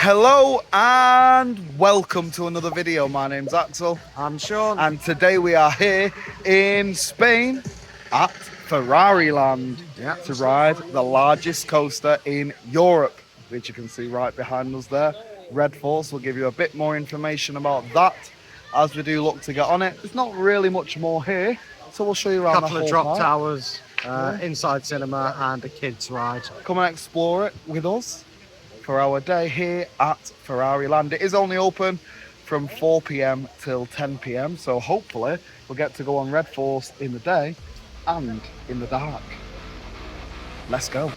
Hello and welcome to another video. My name's Axel. I'm Sean. And today we are here in Spain at Ferrari Land to ride the largest coaster in Europe, which you can see right behind us there. Red Force will give you a bit more information about that as we do look to get on it. There's not really much more here, so we'll show you around the whole couple of drop park. towers, inside cinema and a kids ride. Come and explore it with us for our day here at Ferrari Land. It is only open from 4 p.m. till 10 p.m. so hopefully we'll get to go on Red Force in the day and in the dark. Let's go.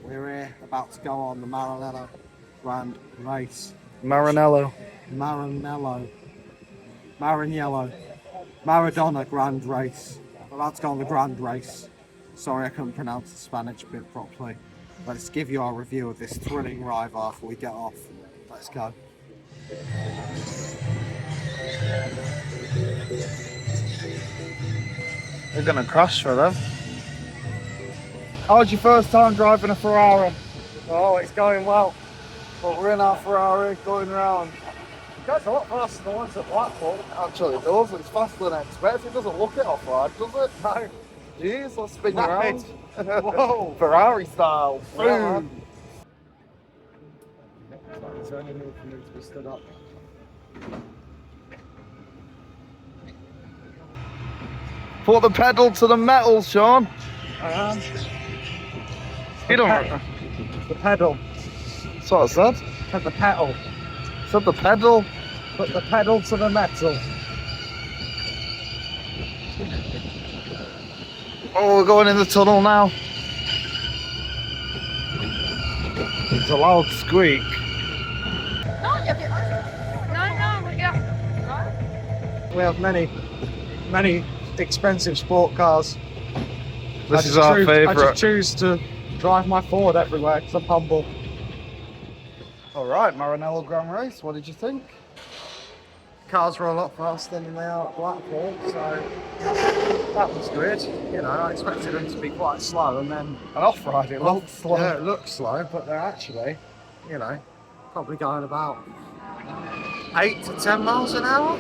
We're here about to go on the Maranello Grand Race. Maranello. Maradona Grand Race. We're about to go on the Grand Race. Sorry I couldn't pronounce the Spanish bit properly. Let's give you our review of this thrilling ride after we get off. Let's go. They're gonna crash for them. How was your first time driving a Ferrari? Oh, it's going well. But we're in our Ferrari going around. It goes a lot faster than the ones at Blackpool. Actually it does, it's faster than I expected. It doesn't look it off-road, does it? No. Jeez, let's spin you Rapid. around. Whoa. Ferrari style. Yeah. Boom. Is there any need for me to be stood up? Put the pedal to the metal, Sean. I am. You don't. The pedal. That's what I said. Put the pedal. Said the pedal. Put the pedal to the metal. Oh, we're going in the tunnel now. It's a loud squeak. We have many expensive sport cars. This is our I favourite. just choose to drive my Ford everywhere because I'm humble. All right, Maranello Grand Race. What did you think? Cars were a lot faster than they are at Blackpool, so that was good. You know, I expected them to be quite slow, and then An off-ride. It looked slow. yeah, it looks slow, but they're actually, you know, probably going about 8 to 10 miles an hour.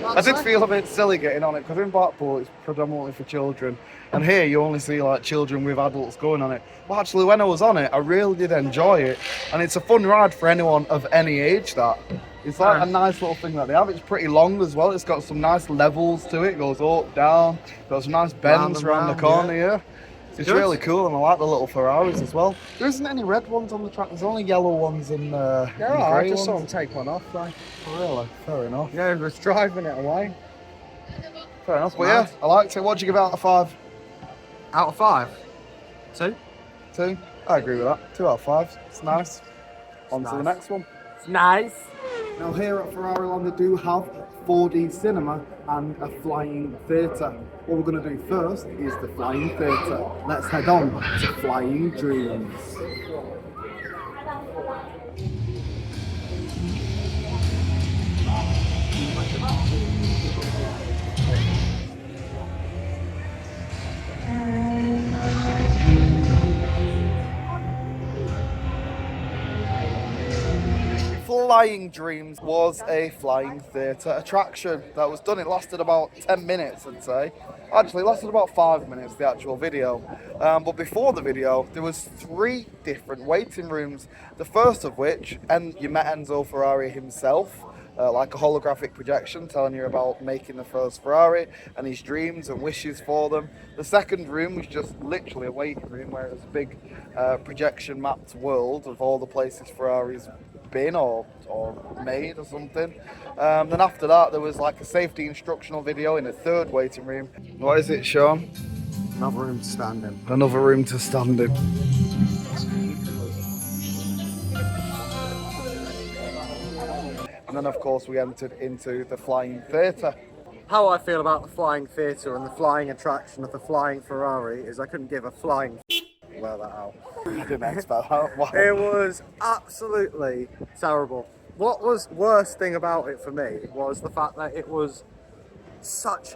I did feel a bit silly getting on it because in Blackpool it's predominantly for children, and here you only see like children with adults going on it. But actually, when I was on it, I really did enjoy it, and it's a fun ride for anyone of any age. That it's like a nice little thing that they have. It's pretty long as well. It's got some nice levels to it. It goes up, down. Got some nice bends around the corner here. It's really cool, and I like the little Ferraris as well. There isn't any red ones on the track. There's only yellow ones and I just saw them take one off, though. Really? Fair enough. Yeah, he was driving it away. Fair enough. But yeah, I liked it. What'd you give it out of 5? Out of 5? 2? 2? I agree with that. 2 out of 5. It's nice. On to the nice. next one. It's nice. Now here at Ferrari Land they do have 4D cinema and a flying theatre. What we're going to do first is the flying theatre. Let's head on to Flying Dreams. Flying Dreams was a flying theatre attraction that was done. It lasted about 10 minutes, I'd say. Actually, it lasted about 5 minutes, the actual video. But before the video, there was 3 different waiting rooms. The first of which, and you met Enzo Ferrari himself, like a holographic projection telling you about making the first Ferrari and his dreams and wishes for them. The second room was just literally a waiting room where it was a big projection mapped world of all the places Ferrari's been or made or something. Then after that there was like a safety instructional video in a third waiting room. What is it, Sean? Another room to stand in. Another room to stand in. And then of course we entered into the Flying Theatre. How I feel about the flying theatre and the flying attraction of the flying Ferrari is I couldn't give a flying about that out. I didn't expect that. Wow. It was absolutely terrible. What was worst thing about it for me was the fact that it was such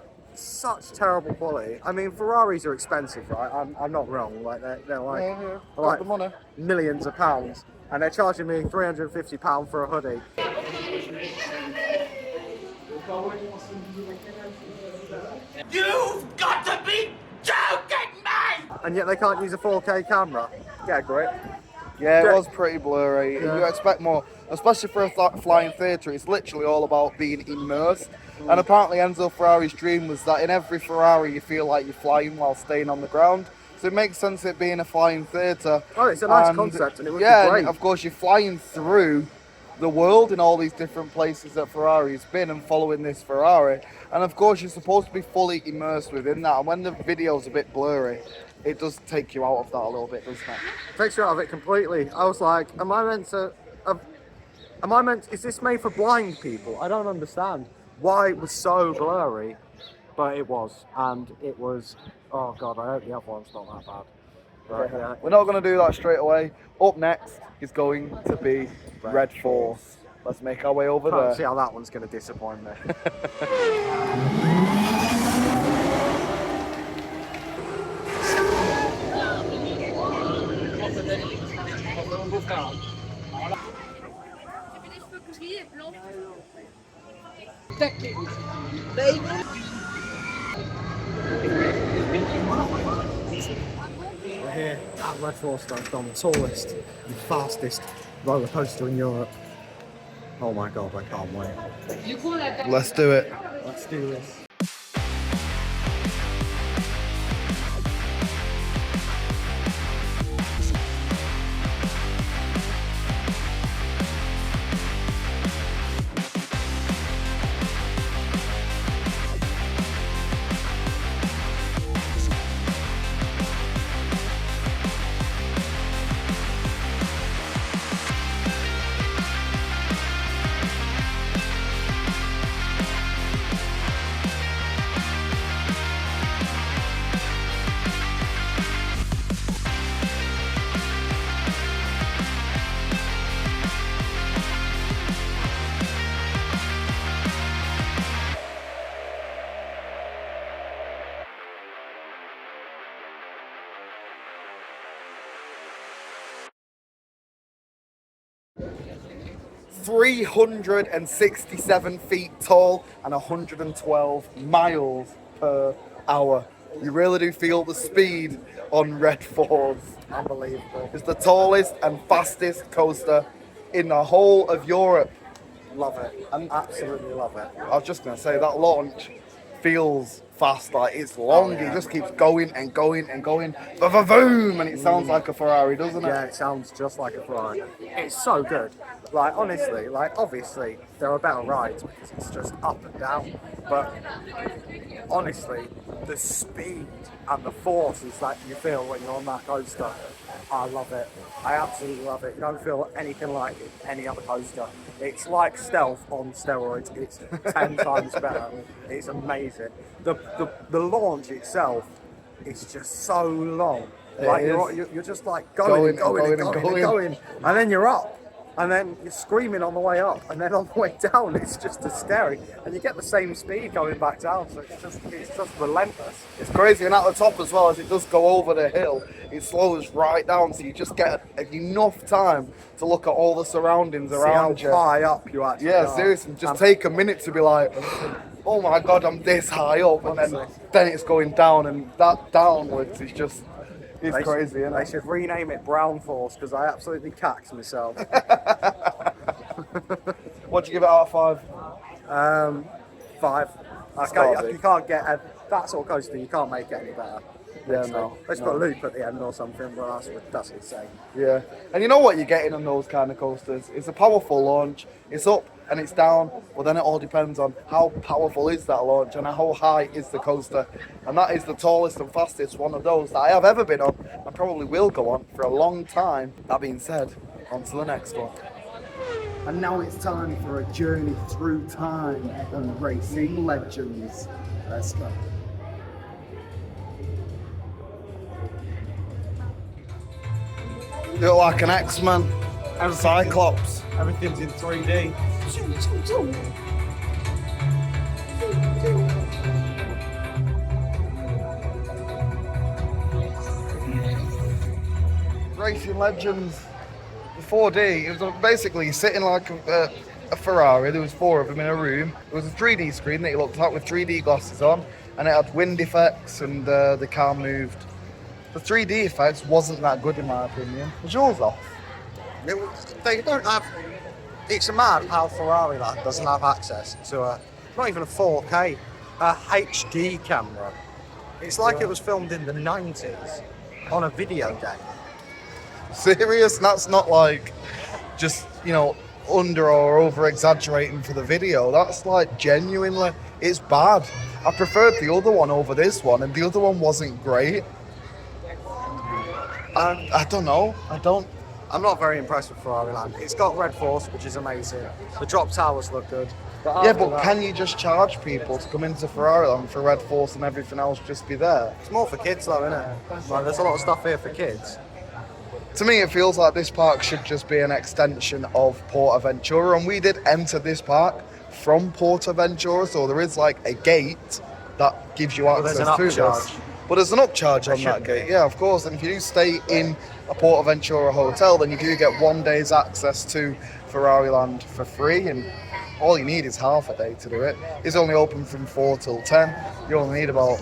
terrible quality. I mean, Ferraris are expensive, right? I'm not wrong. Like they're like, Got like the money. millions of pounds, and they're charging me £350 for a hoodie. You've got to be joking me! And yet they can't use a 4K camera. Get a grip. Yeah, it was pretty blurry. Yeah. You expect more, especially for a flying theatre. It's literally all about being immersed. And apparently Enzo Ferrari's dream was that in every Ferrari you feel like you're flying while staying on the ground. So it makes sense it being a flying theatre. Oh, it's a nice concept, and it would be yeah, great. and of course you're flying through the world in all these different places that Ferrari's been and following this Ferrari. And of course you're supposed to be fully immersed within that. And when the video's a bit blurry, it does take you out of that a little bit, doesn't it? Takes you out of it completely. I was like, is this made for blind people? I don't understand why it was so blurry, but it was, and it was, oh God, I hope the other one's not that bad. But, yeah. We're not going to do that straight away. Up next is going to be Red Force. Let's make our way over Can't there. see how that one's going to disappoint me. We're here at Red Force, on the tallest and fastest roller coaster in Europe. Oh my God, I can't wait. Let's do it. Let's do this. .367 feet tall and 112 miles per hour. You really do feel the speed on Red Force. Unbelievable. It's the tallest and fastest coaster in the whole of Europe. Love it. Absolutely love it. I was just going to say, that launch feels fast, like it's long. yeah. It just keeps going and going and going. Boom! And it sounds like a Ferrari, doesn't it? Yeah, it sounds just like a Ferrari. It's so good. Like, honestly, like, obviously, there are better rides because it's just up and down. But, honestly, the speed and the forces that you feel when you're on that coaster, I love it. I absolutely love it. You don't feel anything like any other coaster. It's like Stealth on steroids. It's 10 times better. It's amazing. The launch itself is just so long. Like, you're just like going, and then you're up. And then you're screaming on the way up, and then on the way down, it's just as scary. And you get the same speed going back down, so it's just relentless. It's crazy, and at the top as well, as it does go over the hill, it slows right down, so you just get enough time to look at all the surroundings around See you. how high up you actually Yeah, are. seriously, just take a minute to be like, oh my God, I'm this high up, and then it's going down, and that downwards is just, it's crazy, isn't They it? should rename it Brown Force, because I absolutely cacked myself. What'd you give it out of 5? 5. gotta You be. can't get that sort of coaster, you can't make it any better. Yeah, Literally. no, Let's put a loop at the end or something, but that's insane. Yeah, and you know what you're getting on those kind of coasters? It's a powerful launch. It's up and it's down, but then it all depends on how powerful is that launch and how high is the coaster. And that is the tallest and fastest one of those that I have ever been on and probably will go on for a long time. That being said, on to the next one. And now it's time for a journey through time and racing legends. Let's go. You look like an X-Man. Cyclops. Everything's in 3D. Racing Legends. The 4D, it was basically sitting like a Ferrari. There was 4 of them in a room. There was a 3D screen that you looked at with 3D glasses on, and it had wind effects, and the car moved. The 3D effects wasn't that good in my opinion. Was yours off? They don't have. It's mad how Ferrari Land doesn't have access to not even a 4K, a HD camera. It's like it was filmed in the 90s on a video game. Serious? That's not like just, under or over exaggerating for the video. That's like genuinely, it's bad. I preferred the other one over this one, and the other one wasn't great. I don't know. I'm not very impressed with Ferrari Land. It's got Red Force, which is amazing. The drop towers look good. But can you just charge people to come into Ferrari Land for Red Force and everything else just be there? It's more for kids though, isn't it? Like, there's a lot of stuff here for kids. To me, it feels like this park should just be an extension of PortAventura, and we did enter this park from PortAventura, so there is like a gate that gives you access to this. But there's an upcharge on that gate, yeah, of course. And if you do stay in a PortAventura hotel, then you do get 1 day's access to Ferrari Land for free, and all you need is half a day to do it. It's only open from 4 till 10. You only need about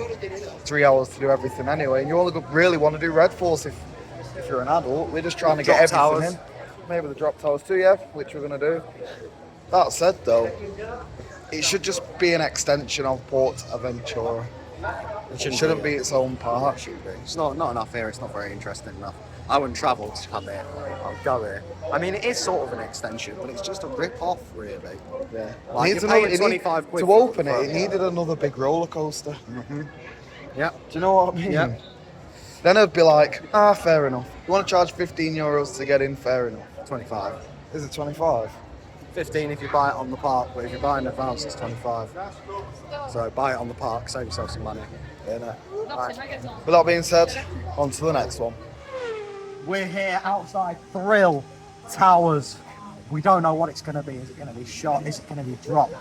3 hours to do everything anyway, and you only really want to do Red Force if you're an adult. We're just trying to get everything in. Maybe the drop towers too, yeah, which we're going to do. That said though, it should just be an extension of PortAventura. It shouldn't be its own park. It's not enough here. It's not very interesting enough. I wouldn't travel to come here. I'll go here. I mean, it is sort of an extension, but it's just a rip-off, really. Yeah. Like, you're paying 25 quid to open it, it needed another big roller coaster. Mm-hmm. Yeah. Do you know what I mean? Yeah. Then it'd be like, fair enough. You want to charge €15 to get in? Fair enough. 25. Is it 25? 15 if you buy it on the park, but if you buy in advance, it's 25. So buy it on the park, save yourself some money. Yeah, no. Right. With that being said, on to the next one. We're here outside Thrill Towers. We don't know what it's going to be. Is it going to be shot? Is it going to be dropped?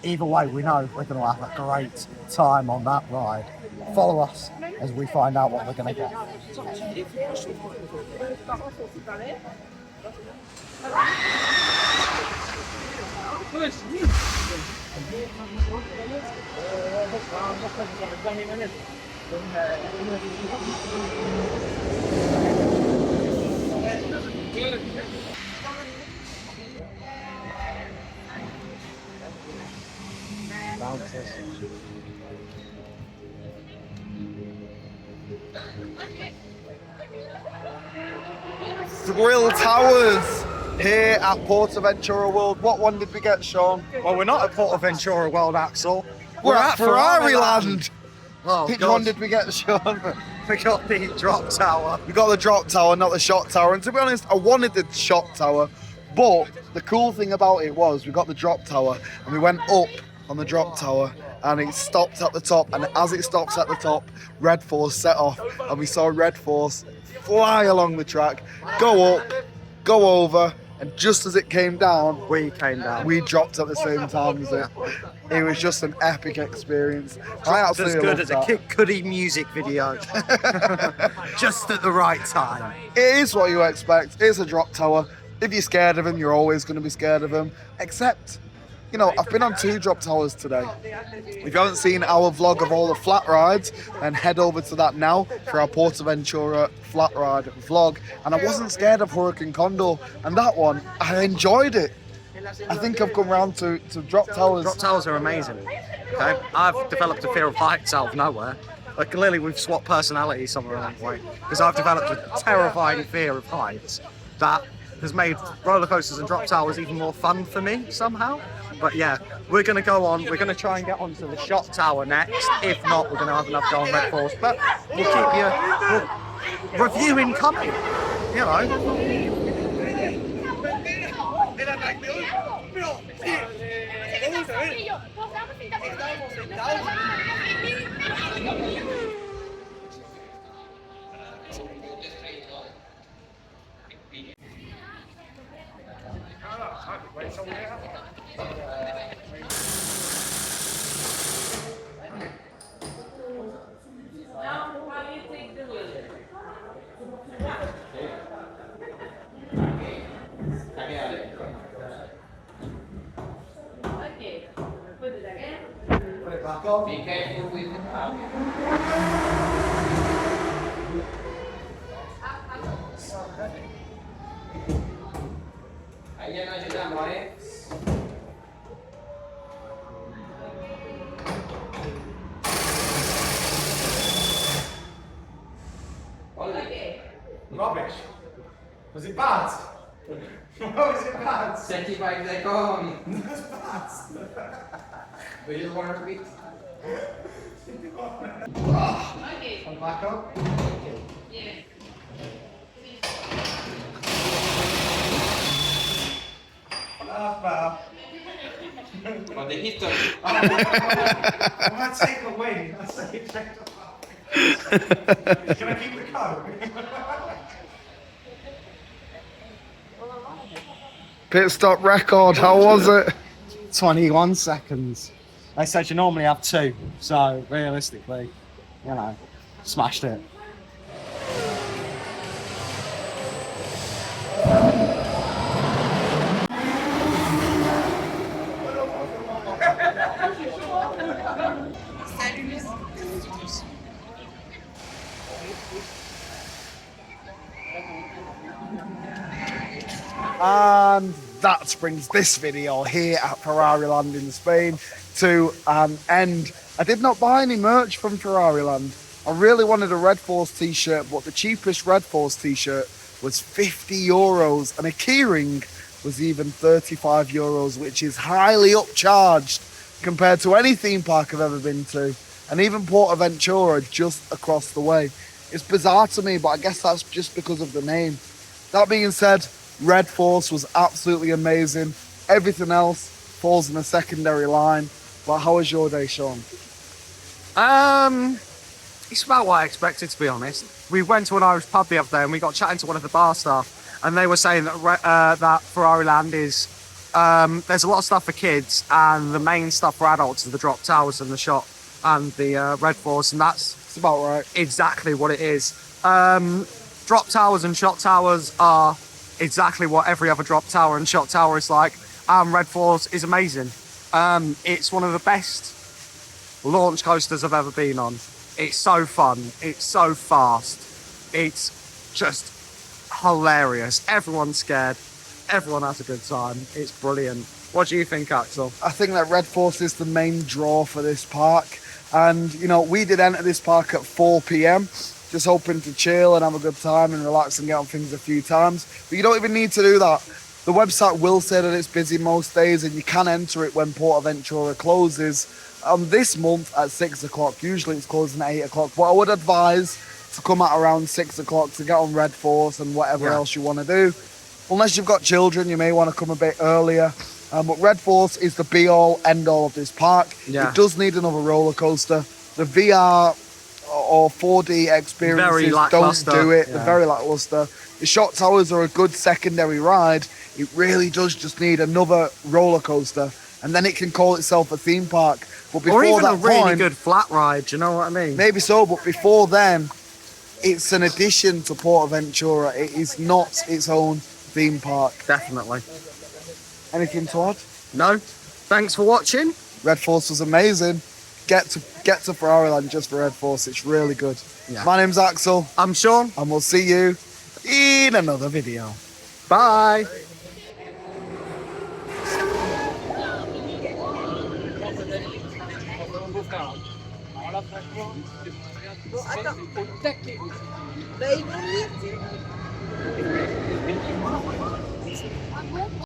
Either way, we know we're going to have a great time on that ride. Follow us as we find out what we're going to get. Thrill Towers here at PortAventura World. What one did we get, Sean? Well, we're not at PortAventura World, Axel. We're at Ferrari Land. Oh, Which God. one did we get, Sean? We got the drop tower. We got the drop tower, not the shot tower. And to be honest, I wanted the shot tower, but the cool thing about it was we got the drop tower and we went up on the drop tower and it stopped at the top, and as it stops at the top, Red Force set off and we saw Red Force fly along the track, go up, go over, and just as it came down, We came down. we dropped at the same time as it. It was just an epic experience. I As absolutely good loved as a that. Kid Cudi music video. Just at the right time. It is what you expect. It's a drop tower. If you're scared of him, you're always going to be scared of him. Except, I've been on 2 drop towers today. If you haven't seen our vlog of all the flat rides, then head over to that now for our PortAventura flat ride vlog. And I wasn't scared of Hurricane Condor. And that one, I enjoyed it. I think I've come round to drop towers. Drop towers are amazing. Okay, I've developed a fear of heights out of nowhere. Like, clearly we've swapped personalities somewhere along the way, because I've developed a terrifying fear of heights that has made roller coasters and drop towers even more fun for me somehow. But yeah, we're going to go on. We're going to try and get onto the shot tower next. If not, we're going to have enough go on Red Force. But we'll keep you reviewing coming. Be careful with the power. Ahí ya no ayudamos, ¿eh? Rubbish. Was it bad? What was it bad? 75 seconds. It was bad. We just want to repeat. And back up. That's better. For the history. I'm gonna take the win. I say take the Can I keep the coat? Pit stop record, how was it? 21 seconds. They said you normally have 2, so realistically, you know, smashed it. And that brings this video here at Ferrari Land in Spain to an end. I did not buy any merch from Ferrari Land. I really wanted a Red Force t-shirt, but the cheapest Red Force t-shirt was 50 euros and a keyring was even 35 euros, which is highly upcharged compared to any theme park I've ever been to, and even PortAventura just across the way. It's bizarre to me, but I guess that's just because of the name. That being said, Red Force was absolutely amazing. Everything else falls in a secondary line. But how was your day, Sean? It's about what I expected, to be honest. We went to an Irish pub the other day and we got chatting to one of the bar staff, and they were saying that that Ferrari Land is there's a lot of stuff for kids, and the main stuff for adults is the drop towers and the shot and the Red Force, and that's It's about right. exactly what it is. Drop towers and shot towers are exactly what every other drop tower and shot tower is like. Red Force is amazing. It's one of the best launch coasters I've ever been on. It's so fun. It's so fast. It's just hilarious. Everyone's scared. Everyone has a good time. It's brilliant. What do you think, Axel? I think that Red Force is the main draw for this park. And, you know, we did enter this park at 4 p.m, just hoping to chill and have a good time and relax and get on things a few times. But you don't even need to do that. The website will say that it's busy most days, and you can enter it when PortAventura closes this month at 6 o'clock. Usually it's closing at 8 o'clock, but I would advise to come at around 6 o'clock to get on Red Force and whatever else you want to do. Unless you've got children, you may want to come a bit earlier. But Red Force is the be-all, end-all of this park. It does need another roller coaster. The VR or 4D experiences don't do it. They're very lackluster. The shot towers are a good secondary ride. It really does just need another roller coaster, and then it can call itself a theme park. But before or even that a really point, good flat ride, do you know what I mean? maybe so, but before then, it's an addition to PortAventura. It is not its own theme park. Definitely. Anything to add? No? Thanks for watching. Red Force was amazing. Get to Ferrari Land just for Red Force. It's really good. Yeah. My name's Axel, I'm Sean. and we'll see you in another video. Bye.